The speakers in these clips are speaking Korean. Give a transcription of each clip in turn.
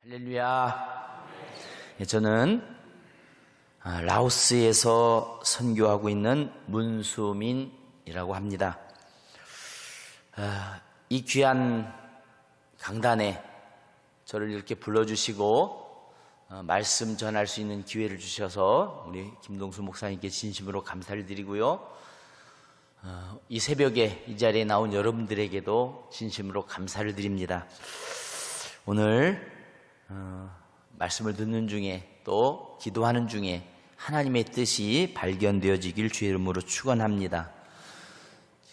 할렐루야. 저는 라오스에서 선교하고 있는 문수민이라고 합니다. 이 귀한 강단에 저를 이렇게 불러주시고 말씀 전할 수 있는 기회를 주셔서 우리 김동수 목사님께 진심으로 감사를 드리고요. 이 새벽에 이 자리에 나온 여러분들에게도 진심으로 감사를 드립니다. 오늘 말씀을 듣는 중에 또 기도하는 중에 하나님의 뜻이 발견되어지길 주의 이름으로 축원합니다.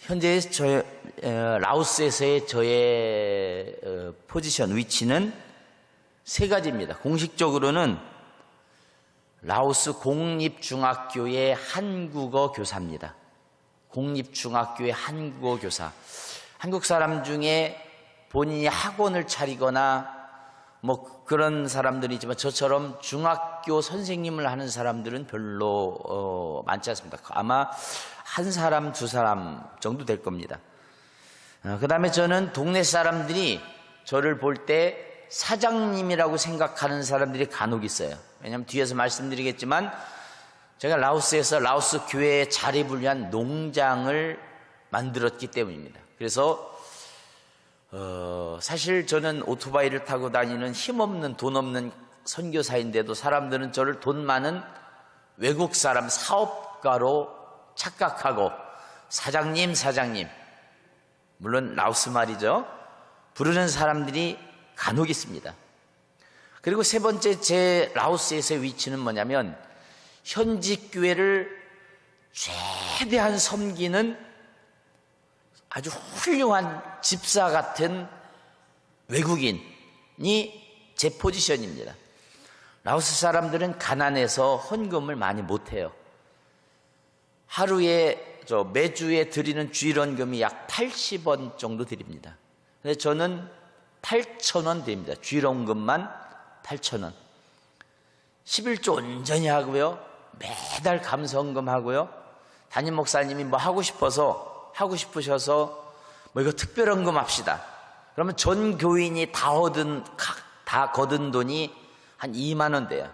현재 라오스에서의 저의 포지션, 위치는 세 가지입니다. 공식적으로는 라오스 공립중학교의 한국어 교사입니다. 공립중학교의 한국어 교사. 한국 사람 중에 본인이 학원을 차리거나 그런 사람들이 있지만 저처럼 중학교 선생님을 하는 사람들은 별로 많지 않습니다. 아마 한 사람, 두 사람 정도 될 겁니다. 그 다음에 저는 동네 사람들이 저를 볼 때 사장님이라고 생각하는 사람들이 간혹 있어요. 왜냐하면 뒤에서 말씀드리겠지만 제가 라오스에서 라오스 교회에 자립을 위한 농장을 만들었기 때문입니다. 그래서 사실 저는 오토바이를 타고 다니는 힘없는 돈 없는 선교사인데도 사람들은 저를 돈 많은 외국 사람 사업가로 착각하고 사장님 물론 라오스 말이죠. 부르는 사람들이 간혹 있습니다. 그리고 세 번째 제 라오스에서의 위치는 뭐냐면 현지 교회를 최대한 섬기는 아주 훌륭한 집사 같은 외국인이 제 포지션입니다. 라오스 사람들은 가난해서 헌금을 많이 못해요. 매주에 드리는 주일헌금이 약 80원 정도 드립니다. 근데 저는 8,000원 드립니다. 주일헌금만 8,000원. 11조 온전히 하고요. 매달 감사헌금 하고요. 담임 목사님이 하고 싶으셔서 이거 특별헌금 합시다. 그러면 전 교인이 다 거둔 돈이 한 2만 원 돼요.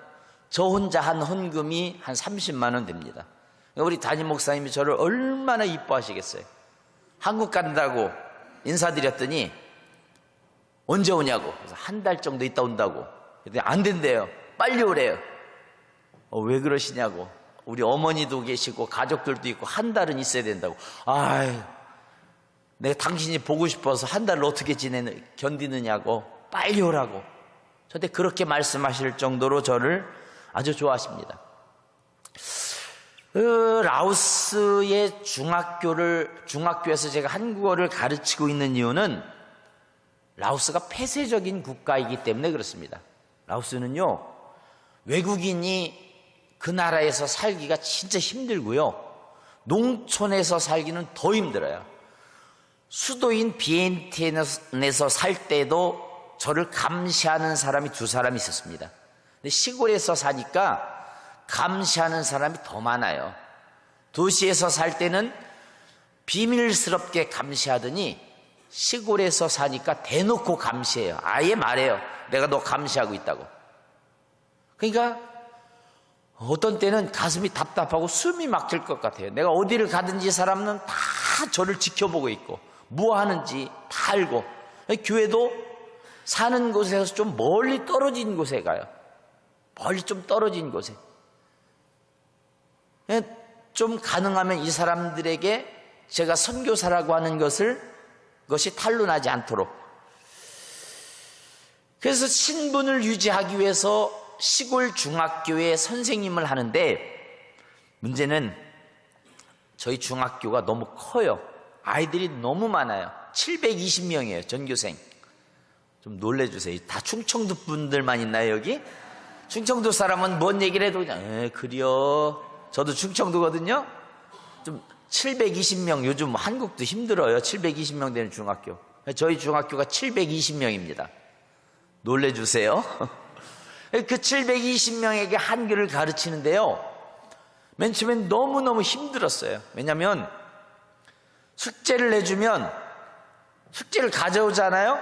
저 혼자 한 헌금이 한 30만 원 됩니다. 우리 담임 목사님이 저를 얼마나 이뻐하시겠어요. 한국 간다고 인사드렸더니 언제 오냐고. 그래서 한 달 정도 있다 온다고. 그랬더니 안 된대요. 빨리 오래요. 왜 그러시냐고. 우리 어머니도 계시고 가족들도 있고 한 달은 있어야 된다고. 내가 당신이 보고 싶어서 한 달을 어떻게 견디느냐고. 빨리 오라고. 저한테 그렇게 말씀하실 정도로 저를 아주 좋아하십니다. 라오스의 중학교에서 제가 한국어를 가르치고 있는 이유는 라오스가 폐쇄적인 국가이기 때문에 그렇습니다. 라오스는요, 외국인이 그 나라에서 살기가 진짜 힘들고요. 농촌에서 살기는 더 힘들어요. 수도인 비엔티엔에서 살 때도 저를 감시하는 사람이 2사람이 있었습니다. 근데 시골에서 사니까 감시하는 사람이 더 많아요. 도시에서 살 때는 비밀스럽게 감시하더니 시골에서 사니까 대놓고 감시해요. 아예 말해요. 내가 너 감시하고 있다고. 그러니까 어떤 때는 가슴이 답답하고 숨이 막힐 것 같아요. 내가 어디를 가든지 사람은 다 저를 지켜보고 있고 뭐 하는지 다 알고. 교회도 사는 곳에서 좀 멀리 떨어진 곳에 가요. 멀리 좀 떨어진 곳에. 좀 가능하면 이 사람들에게 제가 선교사라고 하는 것이 탄로나지 않도록. 그래서 신분을 유지하기 위해서 시골 중학교에 선생님을 하는데 문제는 저희 중학교가 너무 커요. 아이들이 너무 많아요. 720명이에요. 전교생. 좀 놀래주세요. 다 충청도 분들만 있나요 여기? 충청도 사람은 뭔 얘기를 해도 그냥 그려. 저도 충청도거든요. 좀 720명. 요즘 한국도 힘들어요. 720명 되는 중학교. 저희 중학교가 720명입니다. 놀래주세요. 그 720명에게 한글을 가르치는데요. 맨 처음엔 너무너무 힘들었어요. 왜냐하면 숙제를 내주면 숙제를 가져오잖아요.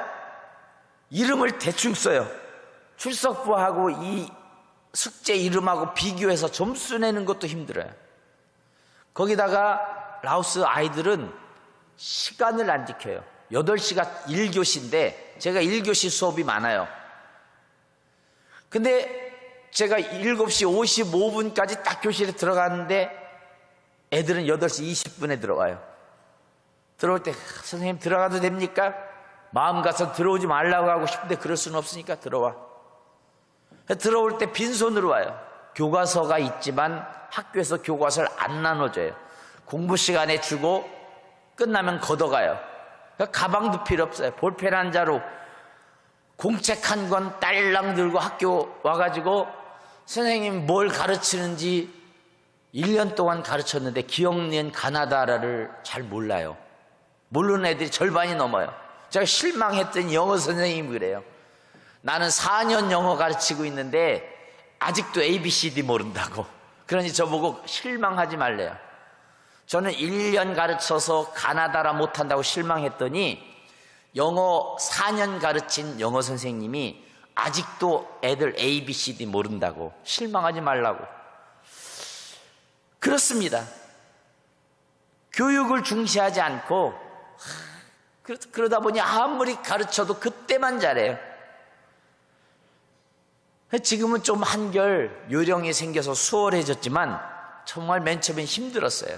이름을 대충 써요. 출석부하고 이 숙제 이름하고 비교해서 점수 내는 것도 힘들어요. 거기다가 라오스 아이들은 시간을 안 지켜요. 8시가 1교시인데 제가 1교시 수업이 많아요. 근데 제가 7시 55분까지 딱 교실에 들어갔는데 애들은 8시 20분에 들어와요. 들어올 때 선생님 들어가도 됩니까? 마음 가서 들어오지 말라고 하고 싶은데 그럴 수는 없으니까 들어와. 들어올 때 빈손으로 와요. 교과서가 있지만 학교에서 교과서를 안 나눠줘요. 공부 시간에 주고 끝나면 걷어가요. 가방도 필요 없어요. 볼펜 한 자루, 공책 한 권 딸랑 들고 학교 와가지고 선생님 뭘 가르치는지 1년 동안 가르쳤는데 기억낸 가나다라를 잘 몰라요. 모르는 애들이 절반이 넘어요. 제가 실망했던 영어 선생님이 그래요. 나는 4년 영어 가르치고 있는데 아직도 ABCD 모른다고. 그러니 저보고 실망하지 말래요. 저는 1년 가르쳐서 가나다라 못한다고 실망했더니 영어 4년 가르친 영어 선생님이 아직도 애들 ABCD 모른다고. 실망하지 말라고. 그렇습니다. 교육을 중시하지 않고 그러다 보니 아무리 가르쳐도 그때만 잘해요. 지금은 좀 한결 요령이 생겨서 수월해졌지만 정말 맨 처음엔 힘들었어요.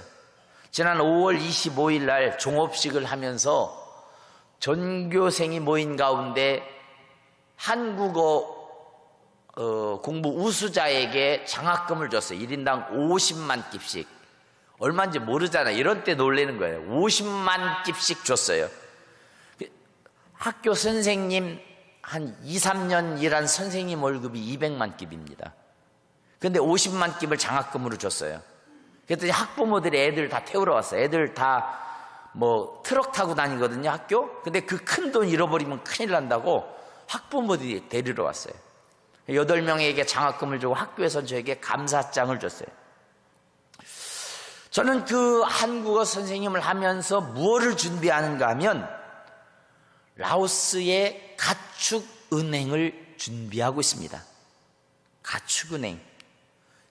지난 5월 25일 날 종업식을 하면서 전교생이 모인 가운데 한국어 공부 우수자에게 장학금을 줬어요. 1인당 50만 깁씩. 얼마인지 모르잖아요. 이런 때 놀라는 거예요. 50만 깁씩 줬어요. 학교 선생님 한 2, 3년 일한 선생님 월급이 200만 깁입니다. 그런데 50만 깁을 장학금으로 줬어요. 그랬더니 학부모들이 애들 다 태우러 왔어요. 애들 다 뭐 트럭 타고 다니거든요, 학교. 근데 그 큰 돈 잃어버리면 큰일 난다고 학부모들이 데리러 왔어요. 8명에게 장학금을 주고 학교에서 저에게 감사장을 줬어요. 저는 그 한국어 선생님을 하면서 무엇을 준비하는가 하면 라오스의 가축은행을 준비하고 있습니다. 가축은행.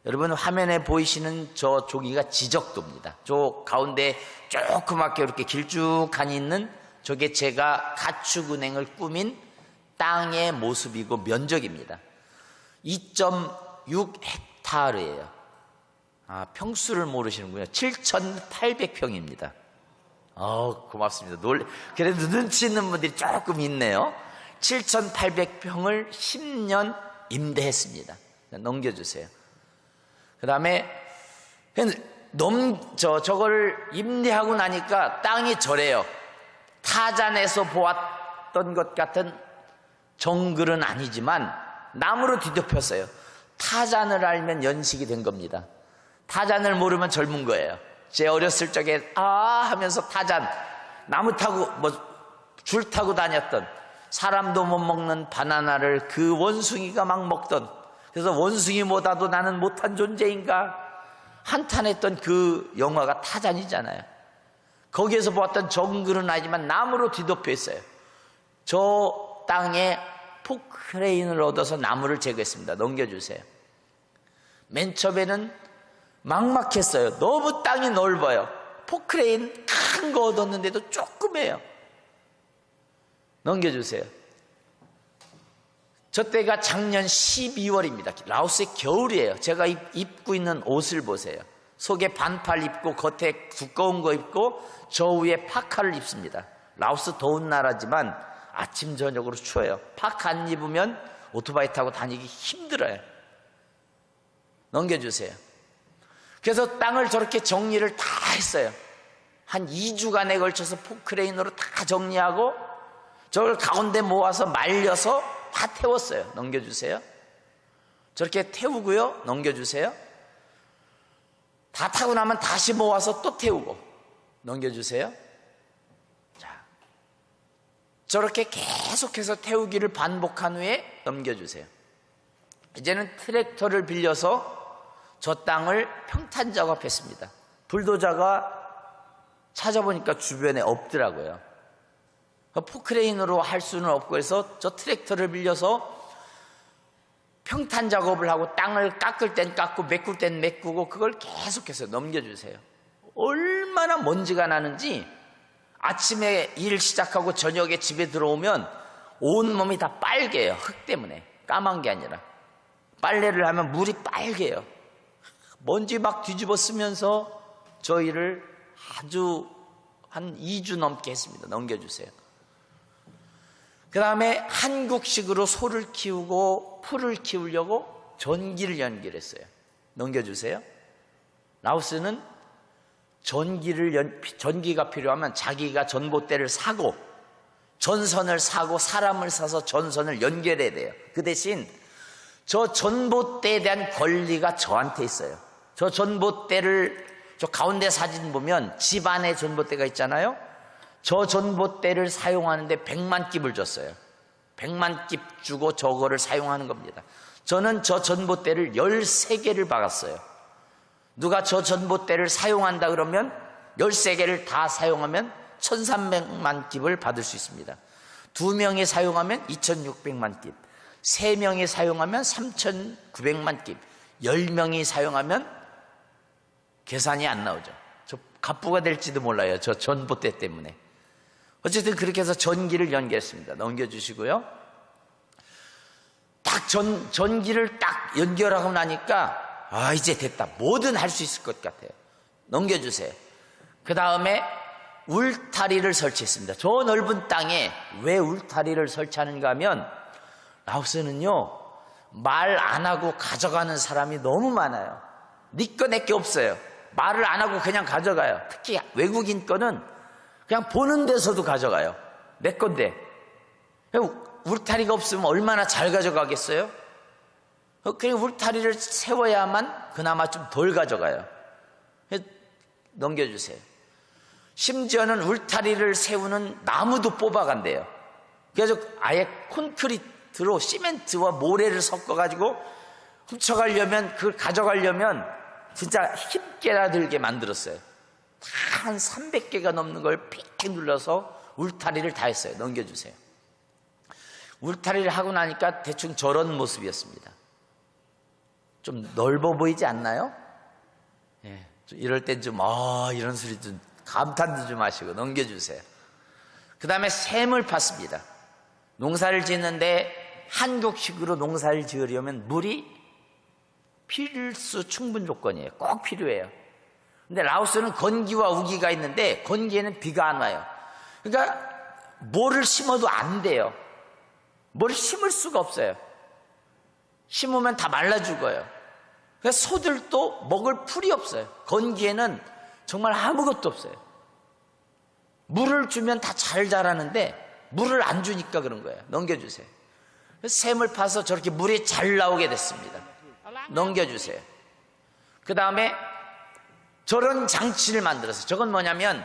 여러분 화면에 보이시는 저 조기가 지적도입니다. 저 가운데 조그맣게 이렇게 길쭉하니 있는 저게 제가 가축은행을 꾸민 땅의 모습이고 면적입니다. 2.6 헥타르예요. 평수를 모르시는군요. 7,800평입니다. 고맙습니다. 그래도 눈치 있는 분들이 조금 있네요. 7,800평을 10년 임대했습니다. 넘겨주세요. 그 다음에 저걸 임대하고 나니까 땅이 저래요. 타잔에서 보았던 것 같은 정글은 아니지만 나무로 뒤덮였어요. 타잔을 알면 연식이 된 겁니다. 타잔을 모르면 젊은 거예요. 제 어렸을 적에 하면서 타잔, 나무 타고 줄 타고 다녔던, 사람도 못 먹는 바나나를 그 원숭이가 막 먹던, 그래서 원숭이보다도 나는 못한 존재인가 한탄했던 그 영화가 타잔이잖아요. 거기에서 보았던 정글은 아니지만 나무로 뒤덮여 있어요. 저 땅에 포크레인을 얻어서 나무를 제거했습니다. 넘겨주세요. 맨 처음에는 막막했어요. 너무 땅이 넓어요. 포크레인 큰 거 얻었는데도 조그매요. 넘겨주세요. 저 때가 작년 12월입니다. 라오스의 겨울이에요. 제가 입고 있는 옷을 보세요. 속에 반팔 입고 겉에 두꺼운 거 입고 저 위에 파카를 입습니다. 라오스 더운 나라지만 아침 저녁으로 추워요. 파카 안 입으면 오토바이 타고 다니기 힘들어요. 넘겨주세요. 그래서 땅을 저렇게 정리를 다 했어요. 한 2주간에 걸쳐서 포크레인으로 다 정리하고 저걸 가운데 모아서 말려서 다 태웠어요. 넘겨주세요. 저렇게 태우고요. 넘겨주세요. 다 타고 나면 다시 모아서 또 태우고. 넘겨주세요. 자, 저렇게 계속해서 태우기를 반복한 후에 넘겨주세요. 이제는 트랙터를 빌려서 저 땅을 평탄 작업했습니다. 불도저가 찾아보니까 주변에 없더라고요. 포크레인으로 할 수는 없고 해서 저 트랙터를 빌려서 평탄 작업을 하고 땅을 깎을 땐 깎고 메꿀 땐 메꾸고 그걸 계속해서 넘겨주세요. 얼마나 먼지가 나는지 아침에 일 시작하고 저녁에 집에 들어오면 온몸이 다 빨개요. 흙 때문에. 까만 게 아니라. 빨래를 하면 물이 빨개요. 먼지 막 뒤집어 쓰면서 저희를 아주 한 2주 넘게 했습니다. 넘겨주세요. 그 다음에 한국식으로 소를 키우고 풀을 키우려고 전기를 연결했어요. 넘겨주세요. 라오스는 전기가 필요하면 자기가 전봇대를 사고 전선을 사고 사람을 사서 전선을 연결해야 돼요. 그 대신 저 전봇대에 대한 권리가 저한테 있어요. 저 전봇대를 저 가운데 사진 보면 집 안에 전봇대가 있잖아요. 저 전봇대를 사용하는데 100만 깁을 줬어요. 100만 깁 주고 저거를 사용하는 겁니다. 저는 저 전봇대를 13개를 박았어요. 누가 저 전봇대를 사용한다 그러면 13개를 다 사용하면 1300만 깁을 받을 수 있습니다. 2명이 사용하면 2600만 깁, 3명이 사용하면 3900만 깁, 10명이 사용하면 계산이 안 나오죠. 저 갑부가 될지도 몰라요. 저 전봇대 때문에. 어쨌든 그렇게 해서 전기를 연결했습니다. 넘겨주시고요. 딱 전기를 딱 연결하고 나니까 이제 됐다. 뭐든 할 수 있을 것 같아요. 넘겨주세요. 그 다음에 울타리를 설치했습니다. 저 넓은 땅에 왜 울타리를 설치하는가 하면 라오스는요, 말 안 하고 가져가는 사람이 너무 많아요. 네 거 내 게 없어요. 말을 안 하고 그냥 가져가요. 특히 외국인 거는 그냥 보는 데서도 가져가요. 내 건데. 울타리가 없으면 얼마나 잘 가져가겠어요? 그냥 울타리를 세워야만 그나마 좀 덜 가져가요. 넘겨주세요. 심지어는 울타리를 세우는 나무도 뽑아간대요. 그래서 아예 콘크리트로 시멘트와 모래를 섞어가지고 훔쳐가려면, 그걸 가져가려면 진짜 힘께나 들게 만들었어요. 다 한 300개가 넘는 걸 픽 눌러서 울타리를 다 했어요. 넘겨주세요. 울타리를 하고 나니까 대충 저런 모습이었습니다. 좀 넓어 보이지 않나요? 예, 이럴 땐 좀 이런 소리 좀 감탄도 좀 하시고 넘겨주세요. 그 다음에 샘을 팠습니다. 농사를 짓는데 한국식으로 농사를 지으려면 물이 필수 충분 조건이에요. 꼭 필요해요. 근데 라오스는 건기와 우기가 있는데 건기에는 비가 안 와요. 그러니까 뭐를 심어도 안 돼요. 뭘 심을 수가 없어요. 심으면 다 말라 죽어요. 그래서 소들도 먹을 풀이 없어요. 건기에는 정말 아무것도 없어요. 물을 주면 다 잘 자라는데 물을 안 주니까 그런 거예요. 넘겨주세요. 샘을 파서 저렇게 물이 잘 나오게 됐습니다. 넘겨주세요. 그 다음에 저런 장치를 만들어서, 저건 뭐냐면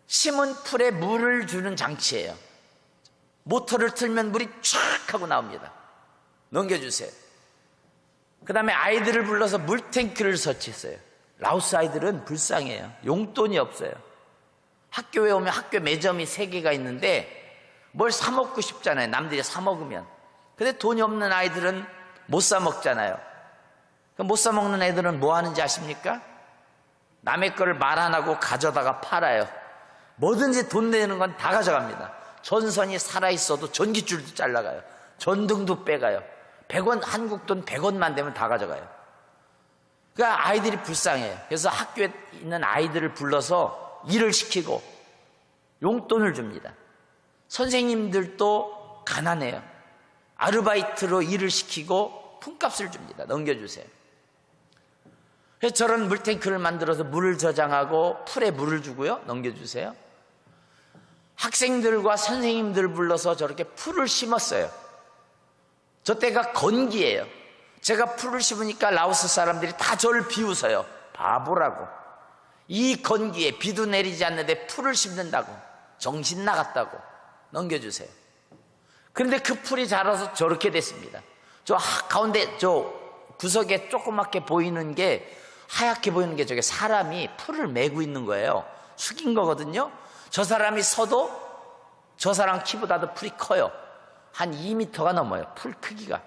심은 풀에 물을 주는 장치예요. 모터를 틀면 물이 촥 하고 나옵니다. 넘겨주세요. 그 다음에 아이들을 불러서 물탱크를 설치했어요. 라오스 아이들은 불쌍해요. 용돈이 없어요. 학교에 오면 학교 매점이 3개가 있는데 뭘 사 먹고 싶잖아요. 남들이 사 먹으면. 근데 돈이 없는 아이들은 못 사 먹잖아요. 못 사 먹는 애들은 뭐 하는지 아십니까? 남의 거를 말 안 하고 가져다가 팔아요. 뭐든지 돈 내는 건 다 가져갑니다. 전선이 살아있어도 전기줄도 잘라가요. 전등도 빼가요. 100원, 한국 돈 100원만 되면 다 가져가요. 그러니까 아이들이 불쌍해요. 그래서 학교에 있는 아이들을 불러서 일을 시키고 용돈을 줍니다. 선생님들도 가난해요. 아르바이트로 일을 시키고 품값을 줍니다. 넘겨주세요. 그래서 저런 물탱크를 만들어서 물을 저장하고 풀에 물을 주고요. 넘겨주세요. 학생들과 선생님들을 불러서 저렇게 풀을 심었어요. 저 때가 건기예요. 제가 풀을 심으니까 라오스 사람들이 다 저를 비웃어요. 바보라고. 이 건기에 비도 내리지 않는데 풀을 심는다고. 정신 나갔다고. 넘겨주세요. 그런데 그 풀이 자라서 저렇게 됐습니다. 저 가운데 저 구석에 조그맣게 보이는 게, 하얗게 보이는 게 저게 사람이 풀을 메고 있는 거예요. 숙인 거거든요. 저 사람이 서도 저 사람 키보다도 풀이 커요. 한 2m가 넘어요. 풀 크기가.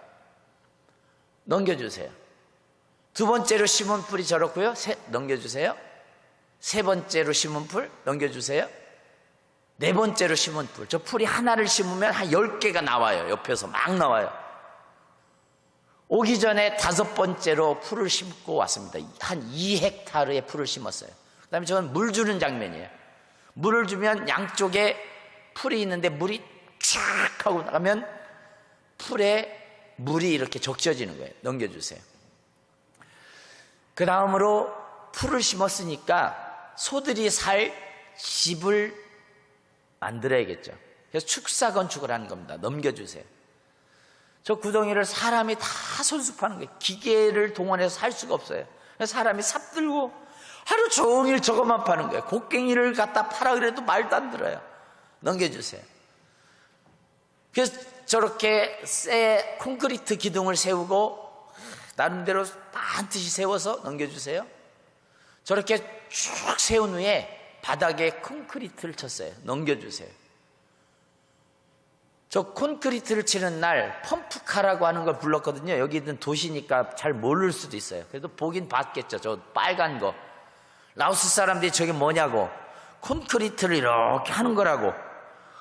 넘겨주세요. 두 번째로 심은 풀이 저렇고요. 넘겨주세요. 세 번째로 심은 풀 넘겨주세요. 네 번째로 심은 풀, 저 풀이 하나를 심으면 한 10개가 나와요. 옆에서 막 나와요. 오기 전에 다섯 번째로 풀을 심고 왔습니다. 한 2헥타르의 풀을 심었어요. 그 다음에 저는 물 주는 장면이에요. 물을 주면 양쪽에 풀이 있는데 물이 쫙 하고 나가면 풀에 물이 이렇게 적셔지는 거예요. 넘겨주세요. 그 다음으로 풀을 심었으니까 소들이 살 집을 만들어야겠죠. 그래서 축사 건축을 하는 겁니다. 넘겨주세요. 저 구덩이를 사람이 다 손수파는 거예요. 기계를 동원해서 살 수가 없어요. 그래서 사람이 삽 들고 하루 종일 저것만 파는 거예요. 곡괭이를 갖다 파라 그래도 말도 안 들어요. 넘겨주세요. 그래서 저렇게 새 콘크리트 기둥을 세우고 나름대로 반드시 세워서 넘겨주세요. 저렇게 쭉 세운 후에 바닥에 콘크리트를 쳤어요. 넘겨주세요. 저 콘크리트를 치는 날 펌프카라고 하는 걸 불렀거든요. 여기 있는 도시니까 잘 모를 수도 있어요. 그래도 보긴 봤겠죠. 저 빨간 거. 라오스 사람들이 저게 뭐냐고, 콘크리트를 이렇게 하는 거라고.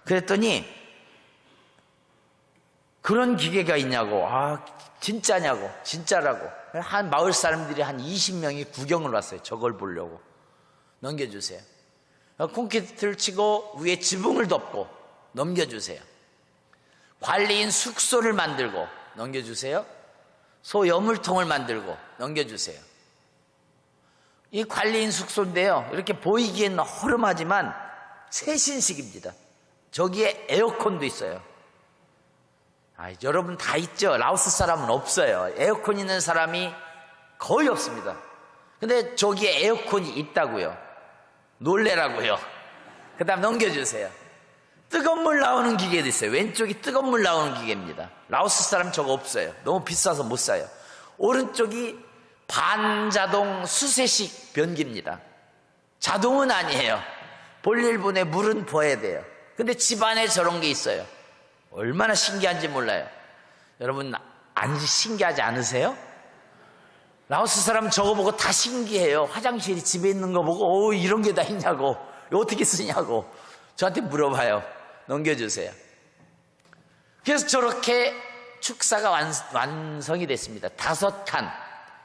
그랬더니 그런 기계가 있냐고. 아, 진짜냐고. 진짜라고. 한 마을 사람들이 한 20명이 구경을 왔어요. 저걸 보려고. 넘겨주세요. 콘크리트를 치고 위에 지붕을 덮고 넘겨주세요. 관리인 숙소를 만들고 넘겨주세요. 소 여물통을 만들고 넘겨주세요. 이 관리인 숙소인데요, 이렇게 보이기엔 허름하지만 최신식입니다. 저기에 에어컨도 있어요. 여러분 다 있죠? 라오스 사람은 없어요. 에어컨 있는 사람이 거의 없습니다. 근데 저기에 에어컨이 있다고요. 놀래라고요. 그 다음 넘겨주세요. 뜨거운 물 나오는 기계도 있어요. 왼쪽이 뜨거운 물 나오는 기계입니다. 라오스 사람 저거 없어요. 너무 비싸서 못 사요. 오른쪽이 반자동 수세식 변기입니다. 자동은 아니에요. 볼일 보내 물은 부어야 돼요. 근데 집안에 저런 게 있어요. 얼마나 신기한지 몰라요. 여러분 신기하지 않으세요? 라오스 사람 저거 보고 다 신기해요. 화장실이 집에 있는 거 보고 이런 게 다 있냐고, 이거 어떻게 쓰냐고 저한테 물어봐요. 넘겨주세요. 그래서 저렇게 축사가 완성이 됐습니다. 5칸,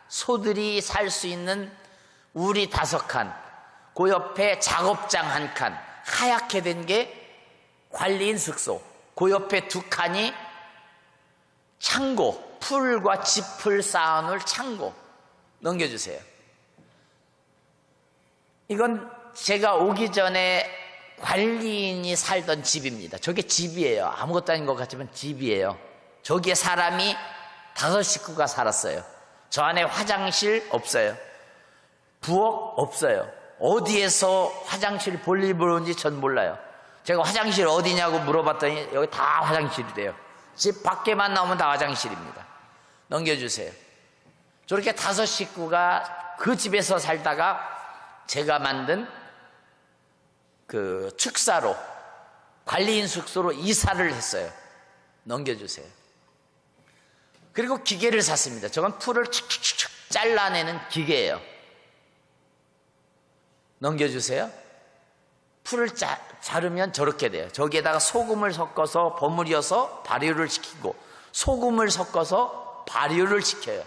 소들이 살 수 있는 우리 5칸, 그 옆에 작업장 1칸, 하얗게 된 게 관리인 숙소, 그 옆에 2칸이 창고, 풀과 짚을 쌓아놓을 창고. 넘겨주세요. 이건 제가 오기 전에 관리인이 살던 집입니다. 저게 집이에요. 아무것도 아닌 것 같지만 집이에요. 저기에 사람이 5 식구가 살았어요. 저 안에 화장실 없어요. 부엌 없어요. 어디에서 화장실 볼일 보는지 전 몰라요. 제가 화장실 어디냐고 물어봤더니 여기 다 화장실이래요. 집 밖에만 나오면 다 화장실입니다. 넘겨주세요. 저렇게 5 식구가 그 집에서 살다가 제가 만든 그 축사로, 관리인 숙소로 이사를 했어요. 넘겨주세요. 그리고 기계를 샀습니다. 저건 풀을 축축축 잘라내는 기계예요. 넘겨주세요. 풀을 자르면 저렇게 돼요. 저기에다가 소금을 섞어서 버무려서 발효를 시키고, 소금을 섞어서 발효를 시켜요.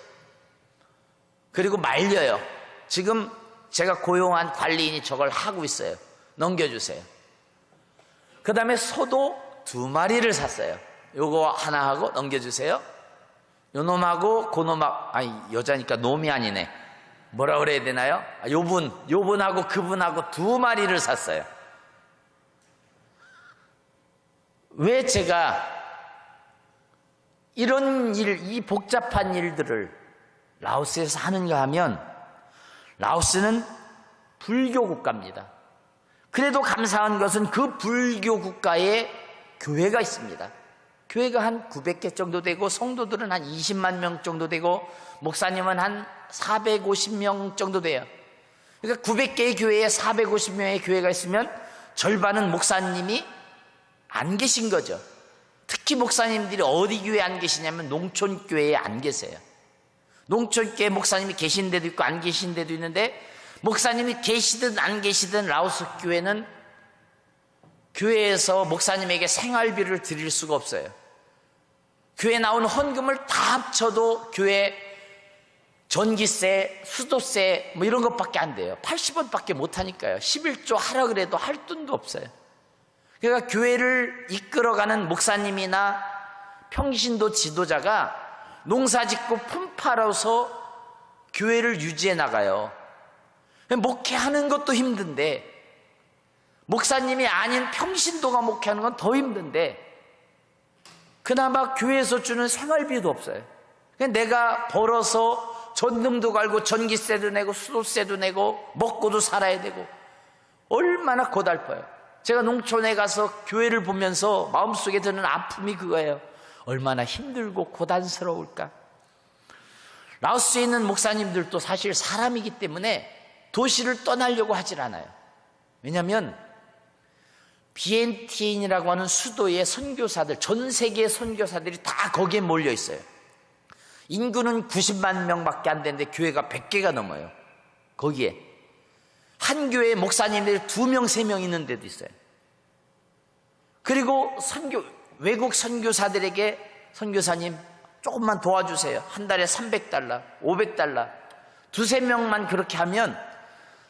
그리고 말려요. 지금 제가 고용한 관리인이 저걸 하고 있어요. 넘겨주세요. 그 다음에 소도 2마리를 샀어요. 요거 하나 하고 넘겨주세요. 요 놈하고 그 놈하고, 여자니까 놈이 아니네. 뭐라 그래야 되나요? 요분하고 그분하고 2마리를 샀어요. 왜 제가 이런 이 복잡한 일들을 라오스에서 하는가 하면, 라오스는 불교 국가입니다. 그래도 감사한 것은 그 불교 국가에 교회가 있습니다. 교회가 한 900개 정도 되고, 성도들은 한 20만 명 정도 되고, 목사님은 한 450명 정도 돼요. 그러니까 900개의 교회에 450명의 교회가 있으면 절반은 목사님이 안 계신 거죠. 특히 목사님들이 어디 교회에 안 계시냐면 농촌 교회에 안 계세요. 농촌교회 목사님이 계신 데도 있고 안 계신 데도 있는데, 목사님이 계시든 안 계시든 라오스 교회는 교회에서 목사님에게 생활비를 드릴 수가 없어요. 교회 나오는 헌금을 다 합쳐도 교회 전기세, 수도세 뭐 이런 것밖에 안 돼요. 80원밖에 못 하니까요. 11조 하라 그래도 할 돈도 없어요. 그러니까 교회를 이끌어가는 목사님이나 평신도 지도자가 농사 짓고 품팔아서 교회를 유지해 나가요. 목회하는 것도 힘든데, 목사님이 아닌 평신도가 목회하는 건 더 힘든데, 그나마 교회에서 주는 생활비도 없어요. 내가 벌어서 전등도 갈고 전기세도 내고 수도세도 내고 먹고도 살아야 되고 얼마나 고달퍼요. 제가 농촌에 가서 교회를 보면서 마음속에 드는 아픔이 그거예요. 얼마나 힘들고 고단스러울까. 라오스에 있는 목사님들도 사실 사람이기 때문에 도시를 떠나려고 하질 않아요. 왜냐하면 비엔티엔이라고 하는 수도의 선교사들, 전 세계의 선교사들이 다 거기에 몰려 있어요. 인구는 90만 명밖에 안 되는데 교회가 100개가 넘어요. 거기에 한 교회에 목사님들이 2명, 3명 있는 데도 있어요. 그리고 외국 선교사들에게 선교사님 조금만 도와주세요. 한 달에 $300, $500, 2-3명만 그렇게 하면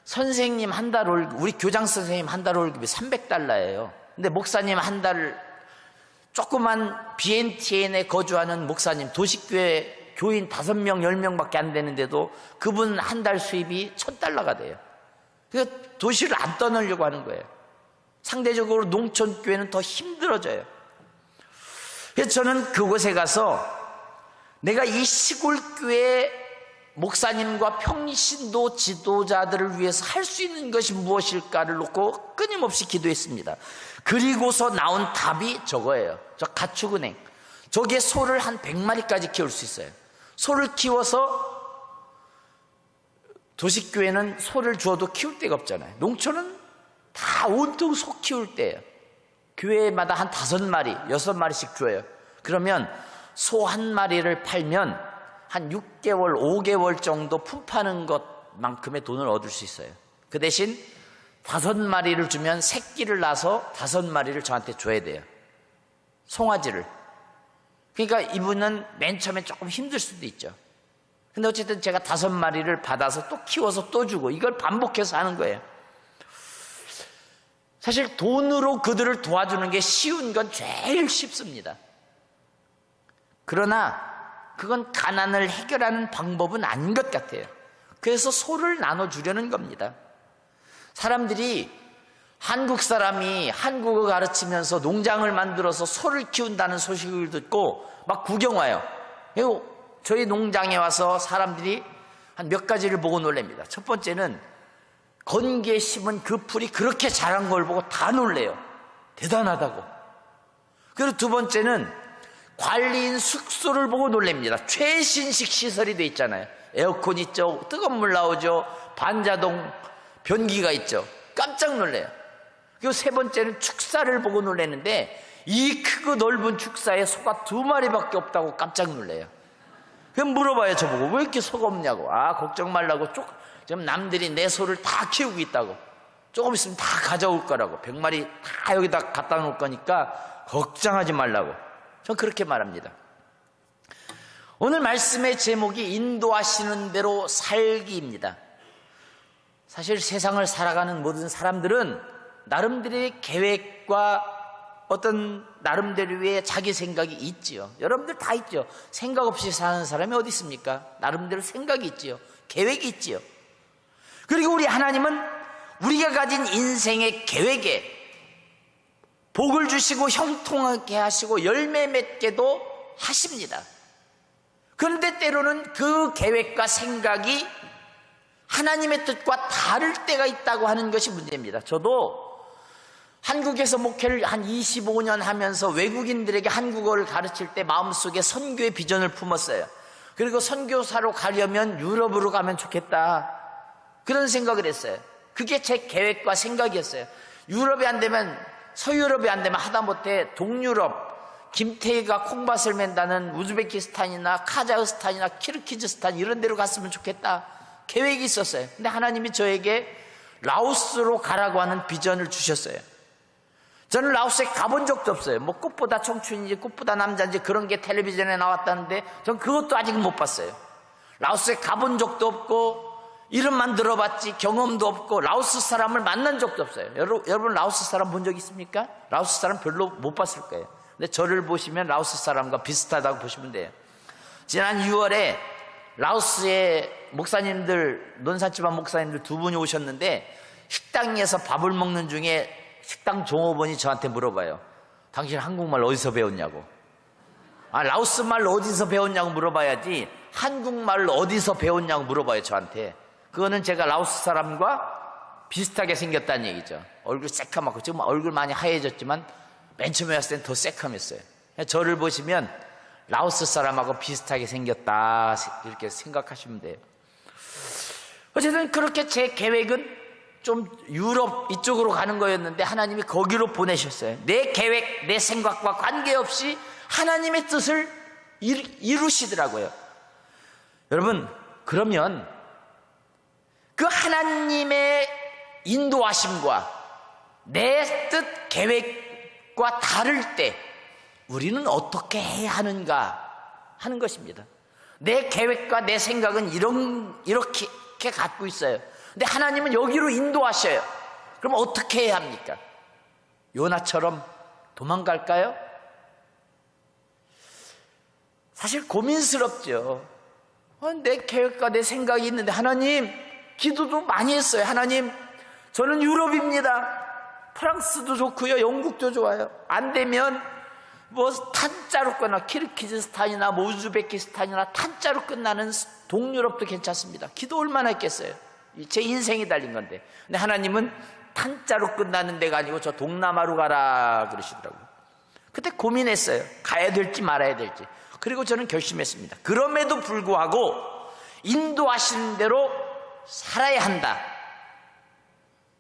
선생님 한 달 월급, 우리 교장 선생님 한 달 월급이 $300예요. 근데 목사님 한 달, 조그만 비엔티엔에 거주하는 목사님, 도시교회 교인 5명, 10명밖에 안 되는데도 그분 한 달 수입이 $1,000가 돼요. 그러니까 도시를 안 떠나려고 하는 거예요. 상대적으로 농촌교회는 더 힘들어져요. 그래서 저는 그곳에 가서 내가 이 시골교회 목사님과 평신도 지도자들을 위해서 할 수 있는 것이 무엇일까를 놓고 끊임없이 기도했습니다. 그리고서 나온 답이 저거예요. 저 가축은행. 저기에 소를 한 100마리까지 키울 수 있어요. 소를 키워서, 도시교회는 소를 주어도 키울 데가 없잖아요. 농촌은 다 온통 소 키울 때예요. 교회마다 한 5마리, 6마리씩 줘요. 그러면 소 한 마리를 팔면 한 6개월, 5개월 정도 품파는 것만큼의 돈을 얻을 수 있어요. 그 대신 5마리를 주면 새끼를 낳아서 5마리를 저한테 줘야 돼요. 송아지를. 그러니까 이분은 맨 처음에 조금 힘들 수도 있죠. 근데 어쨌든 제가 5마리를 받아서 또 키워서 또 주고 이걸 반복해서 하는 거예요. 사실 돈으로 그들을 도와주는 게 쉬운 건 제일 쉽습니다. 그러나 그건 가난을 해결하는 방법은 아닌 것 같아요. 그래서 소를 나눠주려는 겁니다. 사람들이 한국 사람이 한국어 가르치면서 농장을 만들어서 소를 키운다는 소식을 듣고 막 구경 와요. 그리고 저희 농장에 와서 사람들이 한 몇 가지를 보고 놀랍니다. 첫 번째는 건기에 심은 그 풀이 그렇게 자란 걸 보고 다 놀래요. 대단하다고. 그리고 두 번째는 관리인 숙소를 보고 놀랍니다. 최신식 시설이 돼 있잖아요. 에어컨 있죠, 뜨거운 물 나오죠, 반자동 변기가 있죠. 깜짝 놀래요. 그리고 세 번째는 축사를 보고 놀랐는데 이 크고 넓은 축사에 소가 2마리밖에 없다고 깜짝 놀래요. 그럼 물어봐요, 저보고. 왜 이렇게 소가 없냐고. 아, 걱정 말라고. 지금 남들이 내 소를 다 키우고 있다고. 조금 있으면 다 가져올 거라고. 100마리 다 여기다 갖다 놓을 거니까 걱정하지 말라고. 전 그렇게 말합니다. 오늘 말씀의 제목이 인도하시는 대로 살기입니다. 사실 세상을 살아가는 모든 사람들은 나름대로의 계획과 어떤 나름대로의 자기 생각이 있지요. 여러분들 다 있죠. 생각 없이 사는 사람이 어디 있습니까? 나름대로 생각이 있지요. 계획이 있지요. 그리고 우리 하나님은 우리가 가진 인생의 계획에 복을 주시고 형통하게 하시고 열매 맺게도 하십니다. 그런데 때로는 그 계획과 생각이 하나님의 뜻과 다를 때가 있다고 하는 것이 문제입니다. 저도 한국에서 목회를 한 25년 하면서 외국인들에게 한국어를 가르칠 때 마음속에 선교의 비전을 품었어요. 그리고 선교사로 가려면 유럽으로 가면 좋겠다, 그런 생각을 했어요. 그게 제 계획과 생각이었어요. 유럽이 안 되면, 서유럽이 안 되면 하다못해 동유럽, 김태희가 콩밭을 맨다는 우즈베키스탄이나 카자흐스탄이나 키르기즈스탄 이런 데로 갔으면 좋겠다 계획이 있었어요. 근데 하나님이 저에게 라오스로 가라고 하는 비전을 주셨어요. 저는 라오스에 가본 적도 없어요. 뭐 꽃보다 청춘인지 꽃보다 남자인지 그런 게 텔레비전에 나왔다는데 전 그것도 아직 못 봤어요. 라오스에 가본 적도 없고 이름만 들어봤지 경험도 없고 라오스 사람을 만난 적도 없어요. 여러분 라오스 사람 본 적 있습니까? 라오스 사람 별로 못 봤을 거예요. 근데 저를 보시면 라오스 사람과 비슷하다고 보시면 돼요. 지난 6월에 라오스의 목사님들, 논산지방 목사님들 두 분이 오셨는데 식당에서 밥을 먹는 중에 식당 종업원이 저한테 물어봐요. 당신 한국말 어디서 배웠냐고. 라오스 말 어디서 배웠냐고 물어봐야지 한국말로 어디서 배웠냐고 물어봐요 저한테. 그거는 제가 라오스 사람과 비슷하게 생겼다는 얘기죠. 얼굴 새카맣고 지금 얼굴 많이 하얘졌지만 맨 처음에 왔을 땐 더 새카맸어요. 저를 보시면 라오스 사람하고 비슷하게 생겼다 이렇게 생각하시면 돼요. 어쨌든 그렇게 제 계획은 좀 유럽 이쪽으로 가는 거였는데 하나님이 거기로 보내셨어요. 내 계획, 내 생각과 관계없이 하나님의 뜻을 이루시더라고요. 여러분, 그러면 그 하나님의 인도하심과 내 뜻, 계획과 다를 때 우리는 어떻게 해야 하는가 하는 것입니다. 내 계획과 내 생각은 이렇게 갖고 있어요. 근데 하나님은 여기로 인도하셔요. 그럼 어떻게 해야 합니까? 요나처럼 도망갈까요? 사실 고민스럽죠. 내 계획과 내 생각이 있는데 하나님, 기도도 많이 했어요. 하나님, 저는 유럽입니다. 프랑스도 좋고요, 영국도 좋아요. 안 되면 뭐 탄자로 끝나 키르기즈스탄이나 뭐 우즈베키스탄이나 탄자로 끝나는 동유럽도 괜찮습니다. 기도 얼마나 했겠어요? 제 인생이 달린 건데. 근데 하나님은 탄자로 끝나는 데가 아니고 저 동남아로 가라 그러시더라고요. 그때 고민했어요. 가야 될지 말아야 될지. 그리고 저는 결심했습니다. 그럼에도 불구하고 인도하시는 대로 살아야 한다.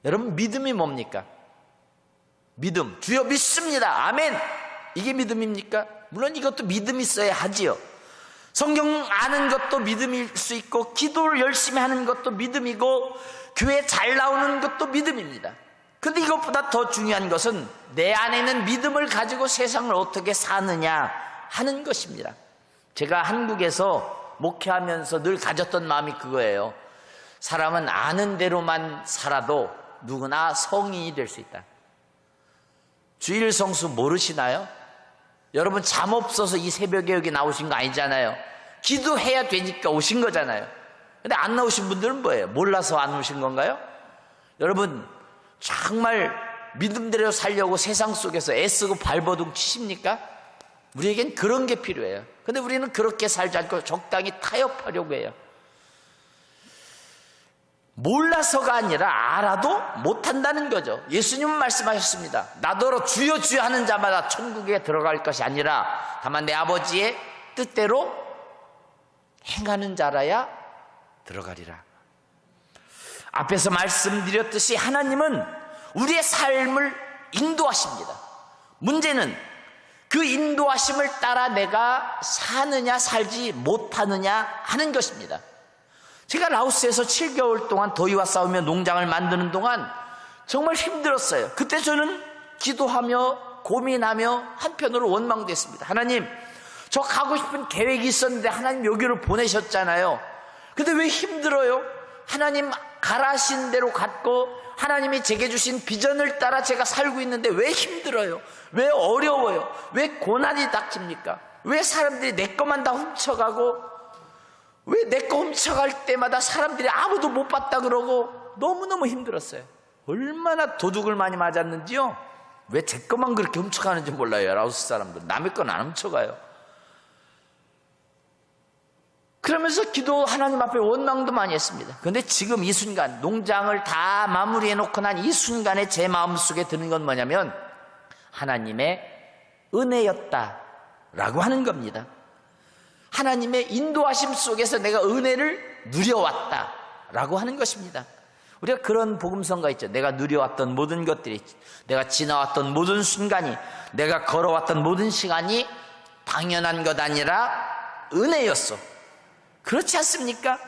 여러분, 믿음이 뭡니까? 믿음. 주여 믿습니다. 아멘. 이게 믿음입니까? 물론 이것도 믿음이 있어야 하지요. 성경 아는 것도 믿음일 수 있고, 기도를 열심히 하는 것도 믿음이고, 교회 잘 나오는 것도 믿음입니다. 근데 이것보다 더 중요한 것은 내 안에는 믿음을 가지고 세상을 어떻게 사느냐 하는 것입니다. 제가 한국에서 목회하면서 늘 가졌던 마음이 그거예요. 사람은 아는 대로만 살아도 누구나 성인이 될 수 있다. 주일 성수 모르시나요? 여러분, 잠 없어서 이 새벽에 여기 나오신 거 아니잖아요. 기도해야 되니까 오신 거잖아요. 근데 안 나오신 분들은 뭐예요? 몰라서 안 오신 건가요? 여러분, 정말 믿음대로 살려고 세상 속에서 애쓰고 발버둥 치십니까? 우리에겐 그런 게 필요해요. 근데 우리는 그렇게 살지 않고 적당히 타협하려고 해요. 몰라서가 아니라 알아도 못한다는 거죠. 예수님은 말씀하셨습니다. 나더러 주여 주여 하는 자마다 천국에 들어갈 것이 아니라 다만 내 아버지의 뜻대로 행하는 자라야 들어가리라. 앞에서 말씀드렸듯이 하나님은 우리의 삶을 인도하십니다. 문제는 그 인도하심을 따라 내가 사느냐 살지 못하느냐 하는 것입니다. 제가 라오스에서 7개월 동안 더위와 싸우며 농장을 만드는 동안 정말 힘들었어요. 그때 저는 기도하며 고민하며 한편으로 원망도 했습니다. 하나님, 저 가고 싶은 계획이 있었는데 하나님 여기로 보내셨잖아요. 근데 왜 힘들어요? 하나님 가라신 대로 갔고 하나님이 제게 주신 비전을 따라 제가 살고 있는데 왜 힘들어요? 왜 어려워요? 왜 고난이 닥칩니까? 왜 사람들이 내 것만 다 훔쳐가고, 왜 내 거 훔쳐갈 때마다 사람들이 아무도 못 봤다 그러고 너무너무 힘들었어요. 얼마나 도둑을 많이 맞았는지요. 왜 제 것만 그렇게 훔쳐가는지 몰라요. 라오스 사람들 남의 건 안 훔쳐가요. 그러면서 기도 하나님 앞에 원망도 많이 했습니다. 그런데 지금 이 순간 농장을 다 마무리해 놓고 난 이 순간에 제 마음속에 드는 건 뭐냐면 하나님의 은혜였다라고 하는 겁니다. 하나님의 인도하심 속에서 내가 은혜를 누려왔다라고 하는 것입니다. 우리가 그런 복음성가 있죠. 내가 누려왔던 모든 것들이, 내가 지나왔던 모든 순간이, 내가 걸어왔던 모든 시간이 당연한 것 아니라 은혜였어. 그렇지 않습니까?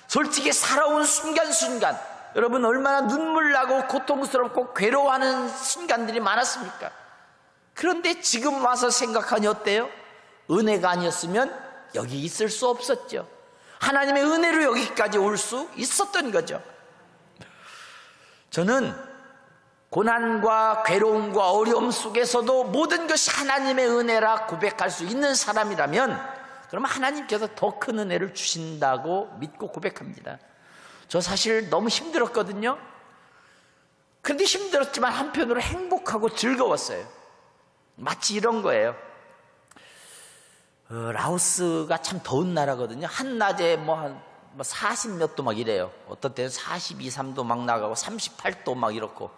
솔직히 살아온 순간순간 여러분 얼마나 눈물 나고 고통스럽고 괴로워하는 순간들이 많았습니까? 그런데 지금 와서 생각하니 어때요? 은혜가 아니었으면 여기 있을 수 없었죠. 하나님의 은혜로 여기까지 올 수 있었던 거죠. 저는 고난과 괴로움과 어려움 속에서도 모든 것이 하나님의 은혜라 고백할 수 있는 사람이라면 그러면 하나님께서 더 큰 은혜를 주신다고 믿고 고백합니다. 저 사실 너무 힘들었거든요. 그런데 힘들었지만 한편으로 행복하고 즐거웠어요. 마치 이런 거예요. 라오스가 참 더운 나라거든요. 한낮에 한 40몇 도 막 이래요. 어떤 때는 42, 3도 막 나가고 38도 막 이렇고.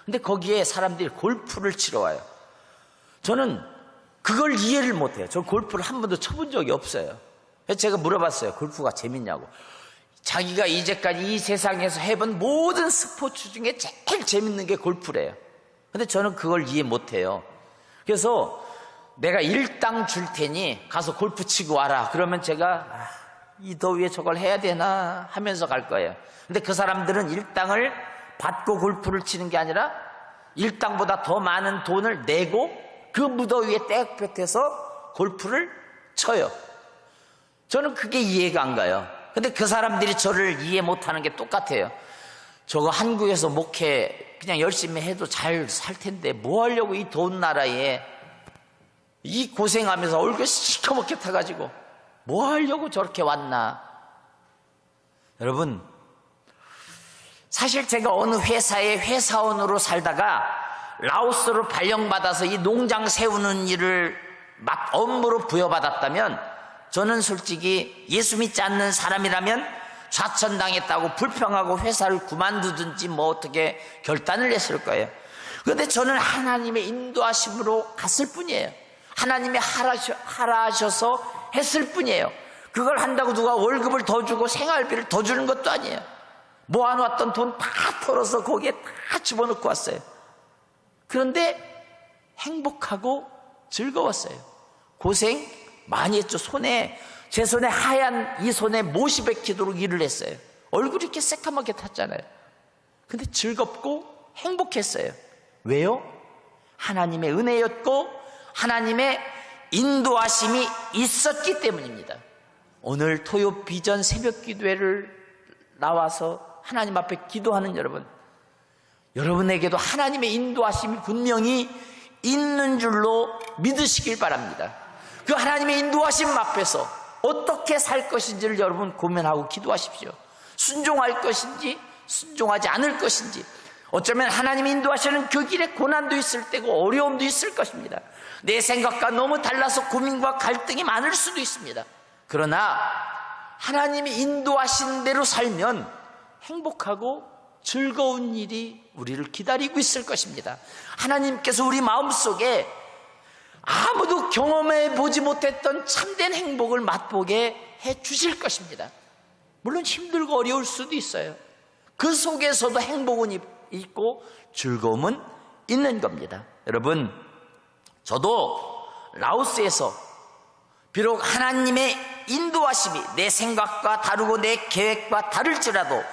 근데 거기에 사람들이 골프를 치러 와요. 저는 그걸 이해를 못해요. 저 골프를 한 번도 쳐본 적이 없어요. 그래서 제가 물어봤어요. 골프가 재밌냐고. 자기가 이제까지 이 세상에서 해본 모든 스포츠 중에 제일 재밌는 게 골프래요. 근데 저는 그걸 이해 못해요. 그래서 내가 일당 줄 테니 가서 골프 치고 와라. 그러면 제가 이 더위에 저걸 해야 되나 하면서 갈 거예요. 근데 그 사람들은 일당을 받고 골프를 치는 게 아니라 일당보다 더 많은 돈을 내고 그 무더위에 땡볕에서 골프를 쳐요. 저는 그게 이해가 안 가요. 근데 그 사람들이 저를 이해 못하는 게 똑같아요. 저거 한국에서 목회 그냥 열심히 해도 잘 살 텐데 뭐 하려고 이 더운 나라에 이 고생하면서 얼굴 시커멓게 타가지고 뭐 하려고 저렇게 왔나. 여러분, 사실 제가 어느 회사의 회사원으로 살다가 라오스로 발령받아서 이 농장 세우는 일을 업무로 부여받았다면 저는 솔직히 예수 믿지 않는 사람이라면 좌천당했다고 불평하고 회사를 그만두든지 뭐 어떻게 결단을 했을 거예요. 그런데 저는 하나님의 인도하심으로 갔을 뿐이에요. 하나님이 하라하셔서 했을 뿐이에요. 그걸 한다고 누가 월급을 더 주고 생활비를 더 주는 것도 아니에요. 모아놓았던 돈 다 털어서 거기에 다 집어넣고 왔어요. 그런데 행복하고 즐거웠어요. 고생 많이 했죠. 제 손에 하얀 이 손에 못이 박히도록 일을 했어요. 얼굴이 이렇게 새까맣게 탔잖아요. 근데 즐겁고 행복했어요. 왜요? 하나님의 은혜였고 하나님의 인도하심이 있었기 때문입니다. 오늘 토요 비전 새벽 기도회를 나와서 하나님 앞에 기도하는 여러분에게도 하나님의 인도하심이 분명히 있는 줄로 믿으시길 바랍니다. 그 하나님의 인도하심 앞에서 어떻게 살 것인지를 여러분 고민하고 기도하십시오. 순종할 것인지 순종하지 않을 것인지. 어쩌면 하나님이 인도하시는 그 길에 고난도 있을 때고 어려움도 있을 것입니다. 내 생각과 너무 달라서 고민과 갈등이 많을 수도 있습니다. 그러나 하나님이 인도하신 대로 살면 행복하고 즐거운 일이 우리를 기다리고 있을 것입니다. 하나님께서 우리 마음속에 아무도 경험해 보지 못했던 참된 행복을 맛보게 해 주실 것입니다. 물론 힘들고 어려울 수도 있어요. 그 속에서도 행복은 있고 즐거움은 있는 겁니다. 여러분, 저도 라오스에서 비록 하나님의 인도하심이 내 생각과 다르고 내 계획과 다를지라도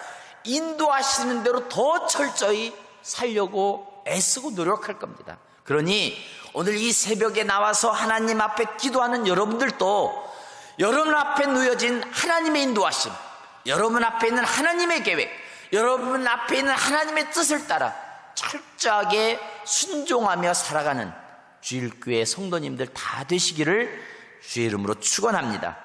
인도하시는 대로 더 철저히 살려고 애쓰고 노력할 겁니다. 그러니 오늘 이 새벽에 나와서 하나님 앞에 기도하는 여러분들도 여러분 앞에 놓여진 하나님의 인도하심, 여러분 앞에 있는 하나님의 계획, 여러분 앞에 있는 하나님의 뜻을 따라 철저하게 순종하며 살아가는 주일교회 성도님들 다 되시기를 주의 이름으로 축원합니다.